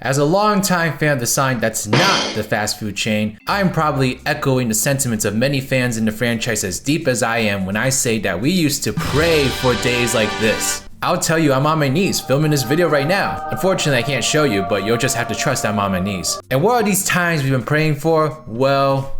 As a longtime fan of the Sonic that's not the fast food chain, I'm probably echoing the sentiments of many fans in the franchise as deep as I am when I say that we used to pray for days like this. I'll tell you, I'm on my knees filming this video right now. Unfortunately, I can't show you, but you'll just have to trust I'm on my knees. And what are these times we've been praying for? Well,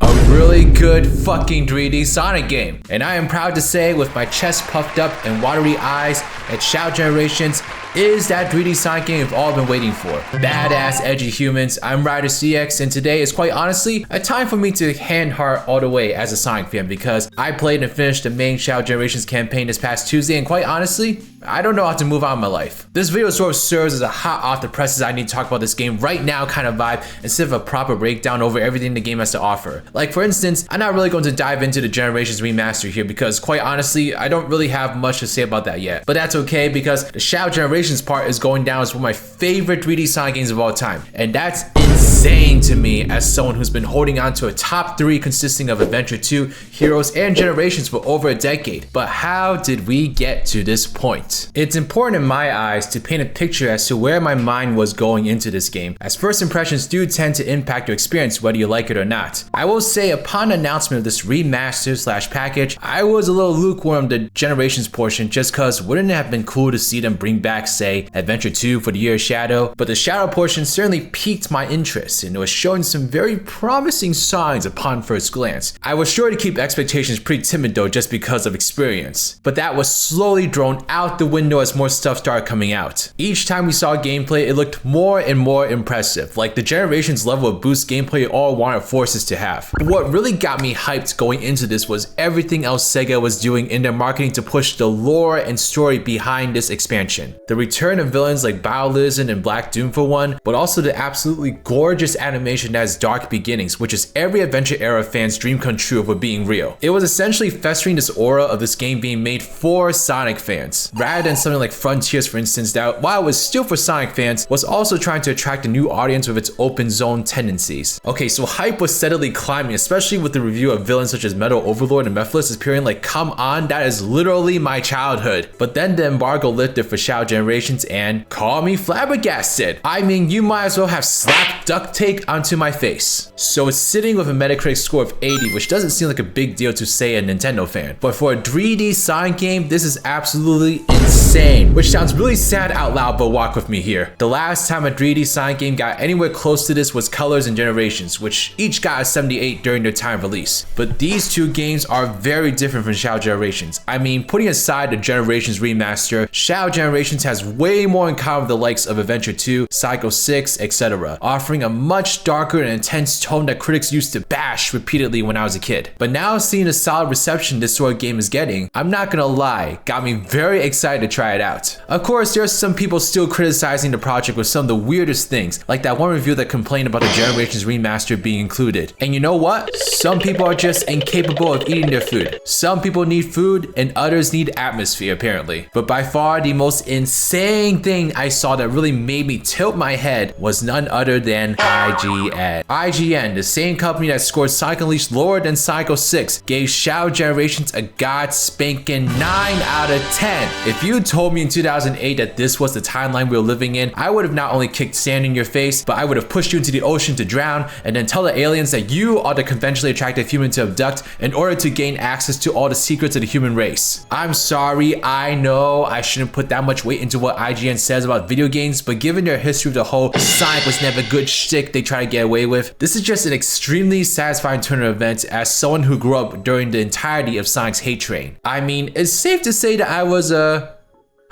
a really good fucking 3D Sonic game. And I am proud to say, with my chest puffed up and watery eyes, that Shout Generations is that 3D Sonic game we've all been waiting for. Badass, edgy humans, I'm RidersDX, and today is quite honestly a time for me to hand heart all the way as a Sonic fan, because I played and finished the main Shout Generations campaign this past Tuesday, and quite honestly, I don't know how to move on in my life. This video sort of serves as a hot off the presses I need to talk about this game right now kind of vibe, instead of a proper breakdown over everything the game has to offer. Like for instance, I'm not really going to dive into the Generations remaster here because quite honestly, I don't really have much to say about that yet. But that's okay, because the Shout Generations part is going down as one of my favorite 3D Sonic games of all time. And that's insane to me as someone who's been holding on to a top 3 consisting of Adventure 2, Heroes, and Generations for over a decade. But how did we get to this point? It's important in my eyes to paint a picture as to where my mind was going into this game, as first impressions do tend to impact your experience whether you like it or not. I will say, upon announcement of this remaster slash package, I was a little lukewarm the Generations portion, just cause wouldn't it have been cool to see them bring back, say, Adventure 2 for the Year of Shadow? But the Shadow portion certainly piqued my interest, and it was showing some very promising signs upon first glance. I was sure to keep expectations pretty timid though, just because of experience. But that was slowly thrown out the window as more stuff started coming out. Each time we saw gameplay, it looked more and more impressive, like the Generations level of boost gameplay all wanted Forces to have. But what really got me hyped going into this was everything else Sega was doing in their marketing to push the lore and story behind this expansion. The return of villains like Bowlizard and Black Doom for one, but also the absolutely gorgeous animation that has Dark Beginnings, which is every adventure era fan's dream come true of it being real. It was essentially festering this aura of this game being made for Sonic fans, rather than something like Frontiers, for instance, that while it was still for Sonic fans, was also trying to attract a new audience with its open zone tendencies. Okay, so hype was steadily climbing, especially with the review of villains such as Metal Overlord and Mephiles appearing. Like, come on, that is literally my childhood. But then the embargo lifted for Shout Generations, and call me flabbergasted. I mean, you might as well have slapped duct tape onto my face. So it's sitting with a Metacritic score of 80, which doesn't seem like a big deal to say a Nintendo fan. But for a 3D Sonic game, this is absolutely insane, which sounds really sad out loud, but walk with me here. The last time a 3D Sonic game got anywhere close to this was Colors and Generations, which each got a 78 during their time of release. But these two games are very different from Shout Generations. I mean, putting aside the Generations remaster, Shout Generations has way more in common with the likes of Adventure 2, Psycho 6, etc., offering a much darker and intense tone that critics used to bash repeatedly when I was a kid. But now seeing the solid reception this sort of game is getting, I'm not gonna lie, got me very excited to try it out. Of course, there are some people still criticizing the project with some of the weirdest things, like that one review that complained about the Generations remaster being included. And you know what? Some people are just incapable of eating their food. Some people need food and others need atmosphere, apparently. But by far the most insane thing I saw that really made me tilt my head was none other than IGN. IGN, the same company that scored Sonic Unleashed lower than Psycho 6, gave Shout Generations a god spanking 9 out of 10. If you told me in 2008 that this was the timeline we were living in, I would have not only kicked sand in your face, but I would have pushed you into the ocean to drown, and then tell the aliens that you are the conventionally attractive human to abduct in order to gain access to all the secrets of the human race. I'm sorry, I know I shouldn't put that much weight into what IGN says about video games, but given their history of the whole Sonic was never good shtick they try to get away with, this is just an extremely satisfying turn of events as someone who grew up during the entirety of Sonic's hate train. I mean, it's safe to say that I was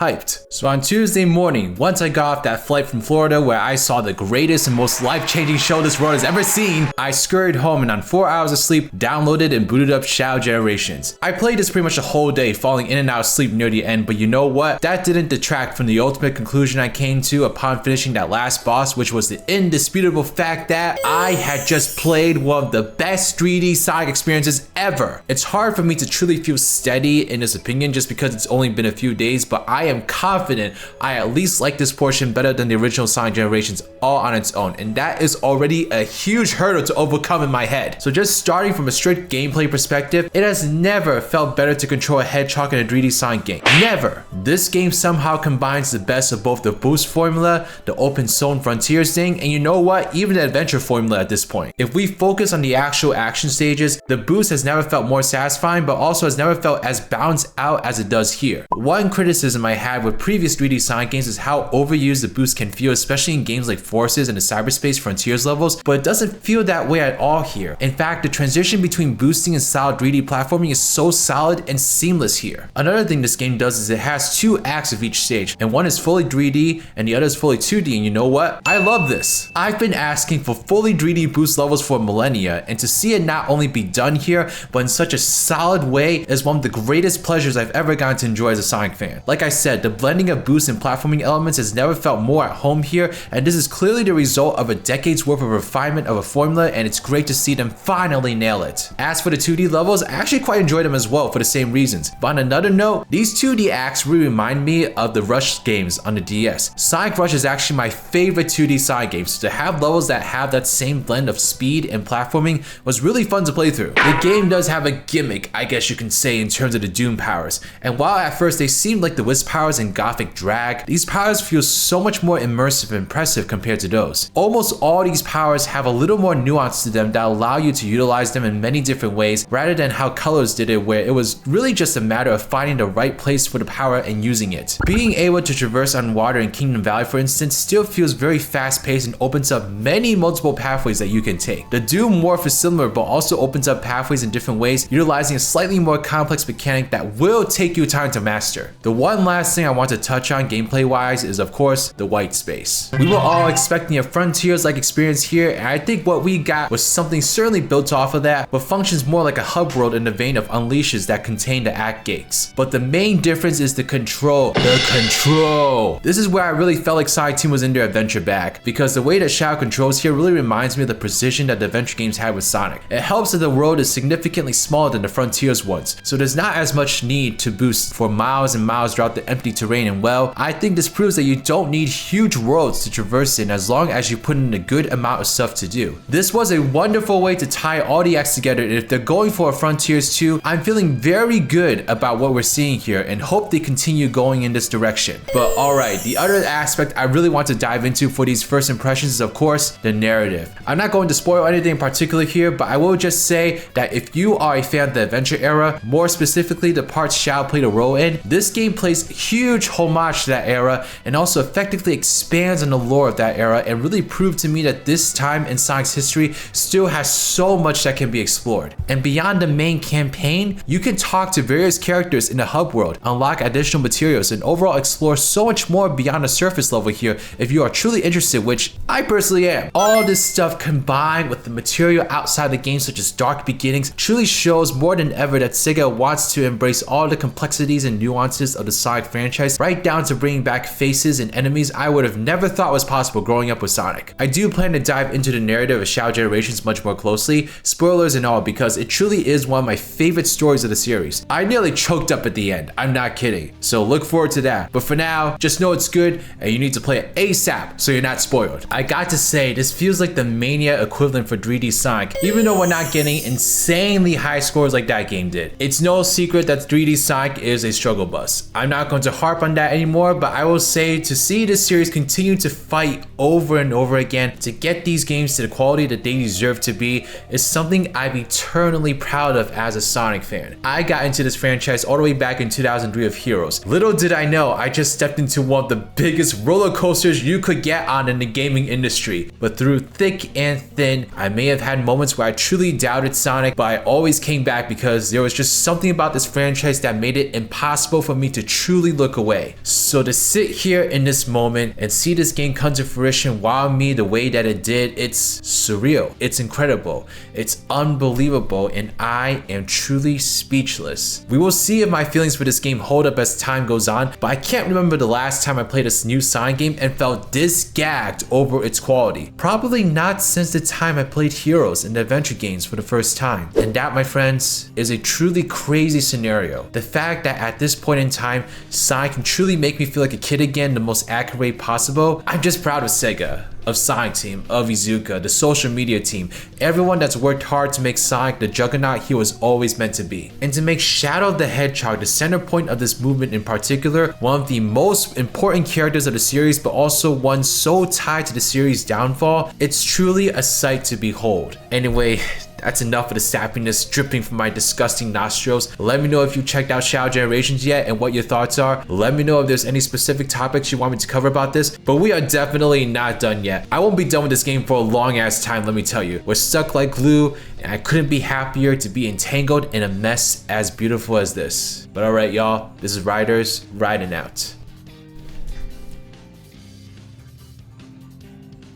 hyped. So on Tuesday morning, once I got off that flight from Florida where I saw the greatest and most life-changing show this world has ever seen, I scurried home and on 4 hours of sleep, downloaded and booted up Shout Generations. I played this pretty much the whole day, falling in and out of sleep near the end, but you know what? That didn't detract from the ultimate conclusion I came to upon finishing that last boss, which was the indisputable fact that I had just played one of the best 3D Sonic experiences ever. It's hard for me to truly feel steady in this opinion just because it's only been a few days, but I I am confident I at least like this portion better than the original Sonic Generations all on its own, and that is already a huge hurdle to overcome in my head. So just starting from a strict gameplay perspective, it has never felt better to control a hedgehog in a 3D Sonic game. Never! This game somehow combines the best of both the boost formula, the open zone frontiers thing, and you know what? Even the adventure formula at this point. If we focus on the actual action stages, the boost has never felt more satisfying, but also has never felt as balanced out as it does here. One criticism I had with previous 3D Sonic games is how overused the boost can feel, especially in games like Forces and the Cyberspace Frontiers levels, but it doesn't feel that way at all here. In fact, the transition between boosting and solid 3D platforming is so solid and seamless here. Another thing this game does is it has two acts of each stage, and one is fully 3D and the other is fully 2D, and you know what? I love this. I've been asking for fully 3D boost levels for millennia, and to see it not only be done here, but in such a solid way is one of the greatest pleasures I've ever gotten to enjoy as a Sonic fan. Like I said, the blending of boost and platforming elements has never felt more at home here, and this is clearly the result of a decade's worth of refinement of a formula, and it's great to see them finally nail it. As for the 2D levels, I actually quite enjoyed them as well for the same reasons. But on another note, these 2D acts really remind me of the Rush games on the DS. Sonic Rush is actually my favorite 2D Sonic game, so to have levels that have that same blend of speed and platforming was really fun to play through. The game does have a gimmick, I guess you can say, in terms of the Doom powers, and while at first they seemed like the Wisp powers in Gothic Drag, these powers feel so much more immersive and impressive compared to those. Almost all these powers have a little more nuance to them that allow you to utilize them in many different ways, rather than how Colors did it, where it was really just a matter of finding the right place for the power and using it. Being able to traverse on water in Kingdom Valley, for instance, still feels very fast-paced and opens up many multiple pathways that you can take. The Doom morph is similar, but also opens up pathways in different ways, utilizing a slightly more complex mechanic that will take you time to master. The one last thing I want to touch on gameplay-wise is, of course, the white space. We were all expecting a Frontiers-like experience here, and I think what we got was something certainly built off of that, but functions more like a hub world in the vein of Unleashes that contain the act gates. But the main difference is the control. This is where I really felt like Sonic Team was in their adventure bag, because the way that Shadow controls here really reminds me of the precision that the adventure games had with Sonic. It helps that the world is significantly smaller than the Frontiers ones, so there's not as much need to boost for miles and miles throughout the empty terrain, and well, I think this proves that you don't need huge worlds to traverse in as long as you put in a good amount of stuff to do. This was a wonderful way to tie all the acts together, and if they're going for a Frontiers 2, I'm feeling very good about what we're seeing here and hope they continue going in this direction. But alright, the other aspect I really want to dive into for these first impressions is, of course, the narrative. I'm not going to spoil anything in particular here, but I will just say that if you are a fan of the adventure era, more specifically the parts Shadow played a role in, this game plays huge homage to that era and also effectively expands on the lore of that era and really proved to me that this time in Sonic's history still has so much that can be explored. And beyond the main campaign, you can talk to various characters in the hub world, unlock additional materials, and overall explore so much more beyond the surface level here if you are truly interested, which I personally am. All this stuff combined with the material outside the game, such as Dark Beginnings, truly shows more than ever that Sega wants to embrace all the complexities and nuances of the Sonic franchise, right down to bringing back faces and enemies I would have never thought was possible growing up with Sonic. I do plan to dive into the narrative of Shadow Generations much more closely, spoilers and all, because it truly is one of my favorite stories of the series. I nearly choked up at the end, I'm not kidding, so look forward to that. But for now, just know it's good and you need to play it ASAP so you're not spoiled. I got to say, this feels like the Mania equivalent for 3D Sonic, even though we're not getting insanely high scores like that game did. It's no secret that 3D Sonic is a struggle bus. I'm not going to harp on that anymore, but I will say to see this series continue to fight over and over again to get these games to the quality that they deserve to be is something I'm eternally proud of as a Sonic fan. I got into this franchise all the way back in 2003 of Heroes. Little did I know, I just stepped into one of the biggest roller coasters you could get on in the gaming industry. But through thick and thin, I may have had moments where I truly doubted Sonic, but I always came back because there was just something about this franchise that made it impossible for me to truly look away. So to sit here in this moment and see this game come to fruition wow me the way that it did, it's surreal, it's incredible, it's unbelievable, and I am truly speechless. We will see if my feelings for this game hold up as time goes on, but I can't remember the last time I played a new Sonic game and felt this gagged over its quality. Probably not since the time I played Heroes and the adventure games for the first time. And that, my friends, is a truly crazy scenario. The fact that at this point in time, Sonic can truly make me feel like a kid again the most accurate way possible. I'm just proud of Sega, of Sonic Team, of Iizuka, the social media team, everyone that's worked hard to make Sonic the juggernaut he was always meant to be. And to make Shadow the Hedgehog the center point of this movement in particular, one of the most important characters of the series, but also one so tied to the series' downfall, it's truly a sight to behold. Anyway, that's enough of the sappiness dripping from my disgusting nostrils. Let me know if you checked out Shadow Generations yet and what your thoughts are. Let me know if there's any specific topics you want me to cover about this, but we are definitely not done yet. I won't be done with this game for a long ass time, let me tell you. We're stuck like glue, and I couldn't be happier to be entangled in a mess as beautiful as this. But alright y'all, this is Riders, riding out.